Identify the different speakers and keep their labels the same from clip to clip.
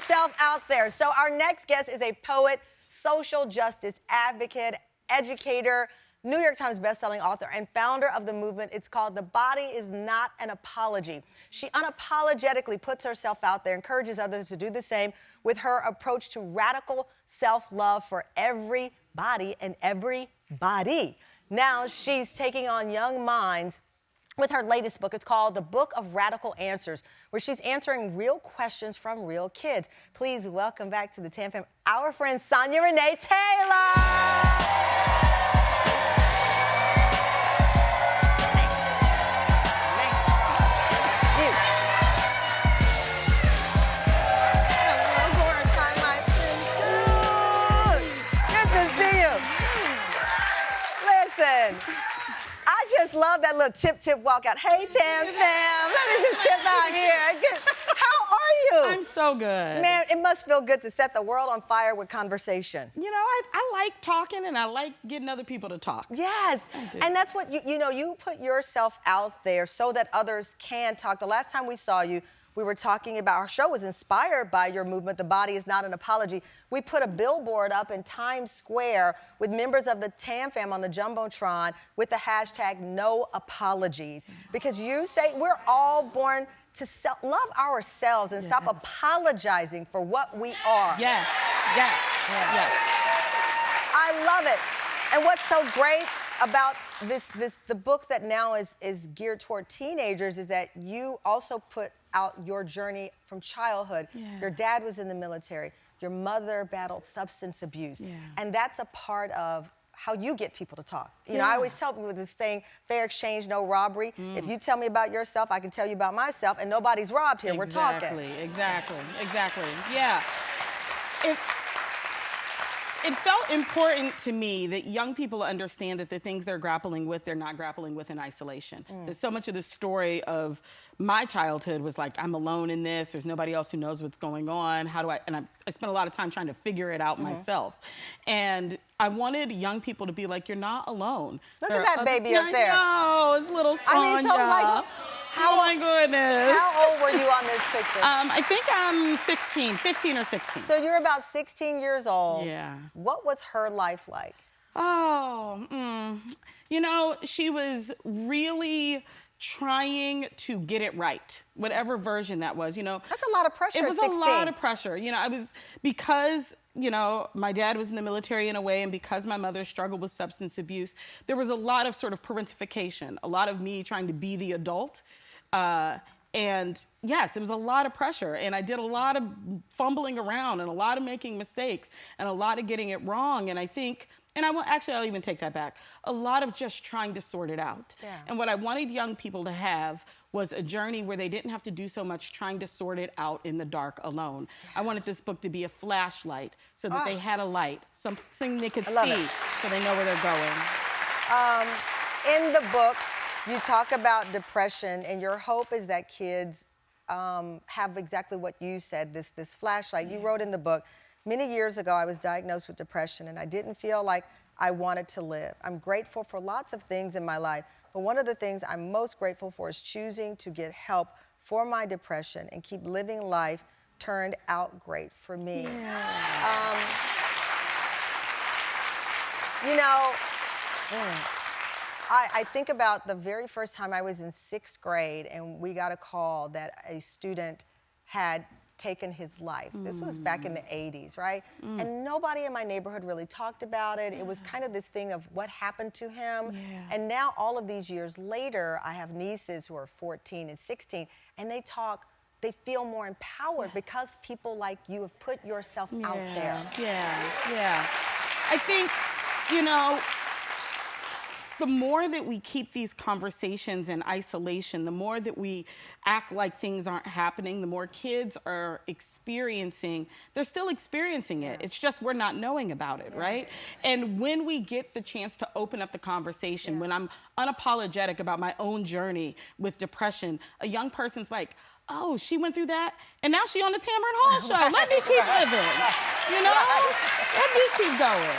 Speaker 1: yourself out there. So our next guest is a poet, social justice advocate, educator, New York Times bestselling author, and founder of the movement. It's called The Body Is Not an Apology. She unapologetically puts herself out there, encourages others to do the same with her approach to radical self-love for everybody and everybody. Now she's taking on young minds with her latest book. It's called The Book of Radical Answers, where she's answering real questions from real kids. Please welcome back to the Tam Fam, our friend Sonya Renee Taylor. I just love that little tip walk out. Hey, Tam Fam, let me just tip out here. How are you?
Speaker 2: I'm so good.
Speaker 1: Man, it must feel good to set the world on fire with conversation.
Speaker 2: You know, I like talking and I like getting other people to talk.
Speaker 1: Yes, and that's what, you put yourself out there so that others can talk. The last time we saw you, we were talking about, our show was inspired by your movement, The Body Is Not an Apology. We put a billboard up in Times Square with members of the Tam Fam on the Jumbotron with the hashtag No Apologies. Because you say we're all born to love ourselves and stop apologizing for what we are.
Speaker 2: Yes.
Speaker 1: I love it. And what's so great about the book that now is geared toward teenagers is that you also put out your journey from childhood. Your dad was in the military. Your mother battled substance abuse. And that's a part of how you get people to talk. You know, I always tell people with this saying, fair exchange, no robbery. If you tell me about yourself, I can tell you about myself, and nobody's robbed here. We're talking.
Speaker 2: Exactly. Yeah. It felt important to me that young people understand that the things they're grappling with, they're not grappling with in isolation. There's so much of the story of my childhood was like, I'm alone in this, there's nobody else who knows what's going on, I spent a lot of time trying to figure it out myself. And I wanted young people to be like, you're not alone.
Speaker 1: Look at that baby up there.
Speaker 2: Oh, it's little Sonya.
Speaker 1: I mean, so like,
Speaker 2: oh my goodness.
Speaker 1: How old were you on this picture?
Speaker 2: I think I'm 15 or 16.
Speaker 1: So you're about 16 years old.
Speaker 2: Yeah.
Speaker 1: What was her life like?
Speaker 2: You know, she was really trying to get it right, whatever version that was, you know.
Speaker 1: That's a lot of pressure
Speaker 2: at 16. It was a lot of pressure. You know, because, you know, my dad was in the military in a way, and because my mother struggled with substance abuse, there was a lot of sort of parentification, a lot of me trying to be the adult. And yes, it was a lot of pressure, and I did a lot of fumbling around and a lot of making mistakes and a lot of getting it wrong. And I think, I'll even take that back, a lot of just trying to sort it out. And what I wanted young people to have was a journey where they didn't have to do so much trying to sort it out in the dark alone. I wanted this book to be a flashlight so that they had a light, something they could see so they know where they're going.
Speaker 1: In the book, you talk about depression, and your hope is that kids have exactly what you said, this flashlight. You wrote in the book, many years ago, I was diagnosed with depression, and I didn't feel like I wanted to live. I'm grateful for lots of things in my life, but one of the things I'm most grateful for is choosing to get help for my depression and keep living life turned out great for me. You know, I think about the very first time I was in 6th grade and we got a call that a student had taken his life. This was back in the 80s, right? And nobody in my neighborhood really talked about it. It was kind of this thing of what happened to him. And now all of these years later, I have nieces who are 14 and 16, and they feel more empowered because people like you have put yourself out there.
Speaker 2: I think, you know, the more that we keep these conversations in isolation, the more that we act like things aren't happening, the more kids are experiencing, they're still experiencing it. It's just we're not knowing about it, right? And when we get the chance to open up the conversation, when I'm unapologetic about my own journey with depression, a young person's like, oh, she went through that, and now she on the Tamron Hall show. Let me keep living, you know? Let me keep going.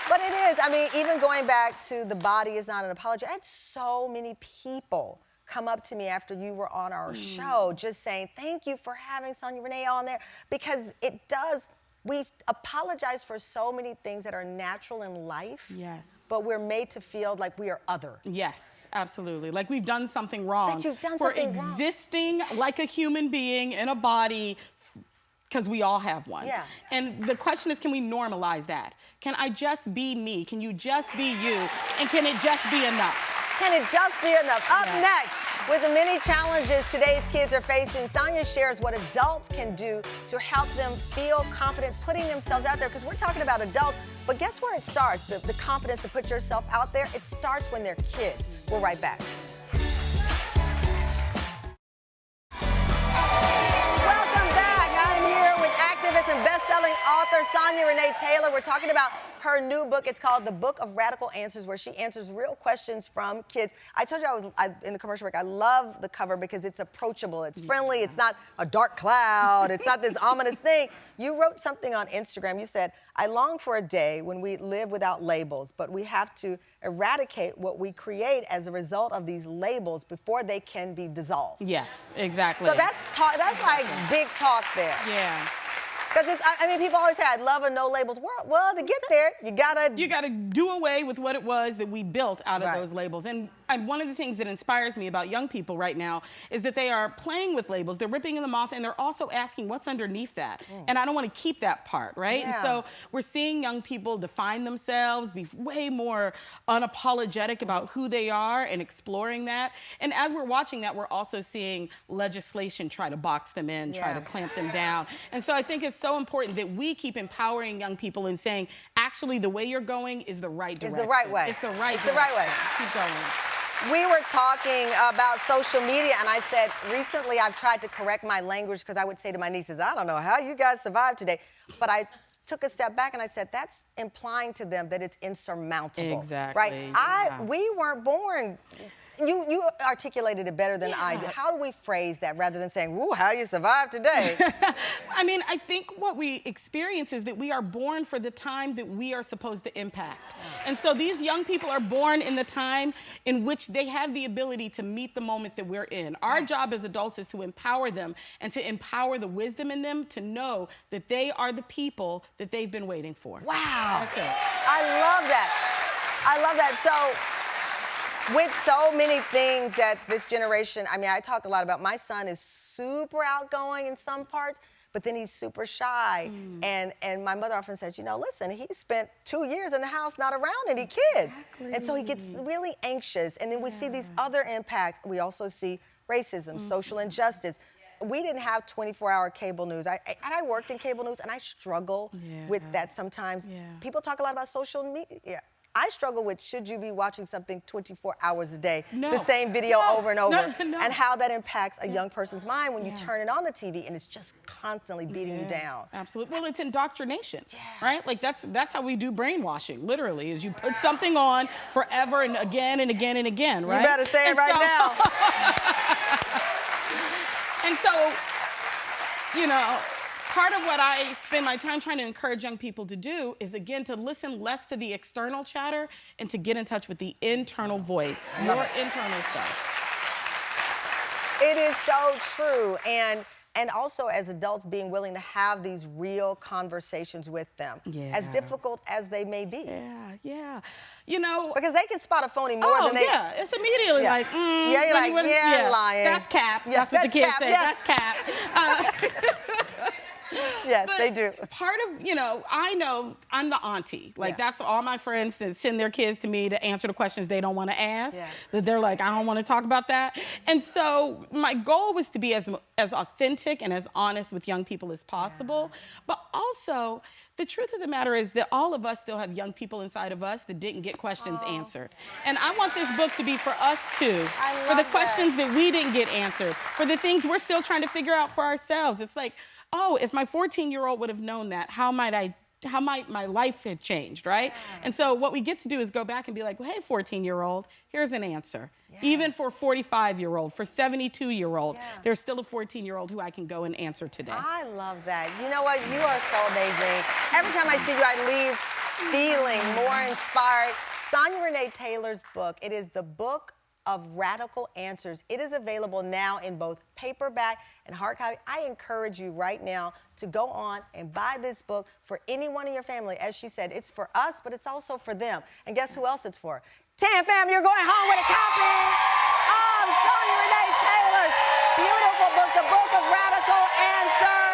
Speaker 1: But it is, I mean, even going back to The Body Is Not an Apology, I had so many people come up to me after you were on our show, just saying, thank you for having Sonya Renee on there, because it does, we apologize for so many things that are natural in life.
Speaker 2: Yes.
Speaker 1: But we're made to feel like we are other.
Speaker 2: Yes, absolutely. Like we've done something wrong.
Speaker 1: That you've done
Speaker 2: for
Speaker 1: something wrong.
Speaker 2: existing like a human being in a body, because we all have one.
Speaker 1: Yeah.
Speaker 2: And the question is, can we normalize that? Can I just be me? Can you just be you? And can it just be enough?
Speaker 1: Can it just be enough? Up
Speaker 2: Yes.
Speaker 1: next, with the many challenges today's kids are facing, Sonya shares what adults can do to help them feel confident putting themselves out there, because we're talking about adults, but guess where it starts? The confidence to put yourself out there, it starts when they're kids. We'll right back. Welcome back. I'm here with activist and best-selling author Sonya Renee Taylor. We're talking about her new book. It's called The Book of Radical Answers, where she answers real questions from kids. I told you in the commercial break, I love the cover because it's approachable, it's friendly, it's not a dark cloud, it's not this ominous thing. You wrote something on Instagram. You said, I long for a day when we live without labels, but we have to eradicate what we create as a result of these labels before they can be dissolved.
Speaker 2: Yes, exactly.
Speaker 1: So that's like big talk there.
Speaker 2: Yeah.
Speaker 1: Because I mean, people always say, I'd love a no labels world. Well, to get there, you gotta
Speaker 2: do away with what it was that we built out of
Speaker 1: Right.
Speaker 2: those labels. And one of the things that inspires me about young people right now is that they are playing with labels, they're ripping them off, and they're also asking what's underneath that. And I don't want to keep that part, right?
Speaker 1: Yeah.
Speaker 2: And so we're seeing young people define themselves, be way more unapologetic about who they are and exploring that. And as we're watching that, we're also seeing legislation try to box them in, try to clamp them down. And so I think it's so important that we keep empowering young people and saying, actually, the way you're going is the right direction.
Speaker 1: It's the right way.
Speaker 2: It's the right
Speaker 1: It's the right way.
Speaker 2: Keep going.
Speaker 1: We were talking about social media, and I said, recently I've tried to correct my language because I would say to my nieces, I don't know how you guys survived today. But I took a step back and I said, that's implying to them that it's insurmountable.
Speaker 2: Exactly.
Speaker 1: Right?
Speaker 2: Yeah.
Speaker 1: We weren't born. You articulated it better than I did. How do we phrase that rather than saying, "Ooh, how you survived today"?
Speaker 2: I mean, I think what we experience is that we are born for the time that we are supposed to impact. And so these young people are born in the time in which they have the ability to meet the moment that we're in. Our job as adults is to empower them and to empower the wisdom in them to know that they are the people that they've been waiting for.
Speaker 1: Wow.
Speaker 2: That's it.
Speaker 1: I love that. I love that. So, with so many things that this generation, I mean, I talk a lot about, my son is super outgoing in some parts, but then he's super shy. And my mother often says, you know, listen, he spent 2 years in the house not around any kids. And so he gets really anxious. And then we see these other impacts. We also see racism, social injustice. We didn't have 24-hour cable news. I worked in cable news, and I struggle with that sometimes. People talk a lot about social media. I struggle with, should you be watching something 24 hours a day, the same video over and over, and how that impacts a young person's mind when you turn it on the TV and it's just constantly beating you down.
Speaker 2: Absolutely. Well, it's indoctrination, right? Like that's how we do brainwashing, literally, is you put something on forever and again and again and again, right?
Speaker 1: You better say it right now.
Speaker 2: And so, you know, part of what I spend my time trying to encourage young people to do is, again, to listen less to the external chatter and to get in touch with the internal voice, your internal self.
Speaker 1: It is so true. And also, as adults, being willing to have these real conversations with them, as difficult as they may be.
Speaker 2: Yeah. You know,
Speaker 1: because they can spot a phony more than they.
Speaker 2: Yeah, it's immediately like,
Speaker 1: you're like, lying.
Speaker 2: That's cap. That's what the kids say. That's cap.
Speaker 1: Yes,
Speaker 2: but
Speaker 1: they do.
Speaker 2: Part of, you know, I know I'm the auntie. Like, that's all my friends that send their kids to me to answer the questions they don't want to ask. That they're like, I don't want to talk about that. And so my goal was to be as authentic and as honest with young people as possible. But also, the truth of the matter is that all of us still have young people inside of us that didn't get questions answered. And I want this book to be for us too. For the questions that we didn't get answered. For the things we're still trying to figure out for ourselves. It's like, oh, if my 14-year-old would have known that, how might my life have changed, right? And so what we get to do is go back and be like, well, hey, 14-year-old, here's an answer. Even for 45-year-old, for 72-year-old, there's still a 14-year-old who I can go and answer today.
Speaker 1: I love that. You know what? You are so amazing. Every time I see you, I leave feeling more inspired. Sonya Renee Taylor's book, it is The Book of radical answers. It is available now in both paperback and hard copy. I encourage you right now to go on and buy this book for anyone in your family. As she said, it's for us, but it's also for them. And guess who else it's for? Tan fam, you're going home with a copy of Sonya Renee Taylor's beautiful book, The Book of Radical Answers.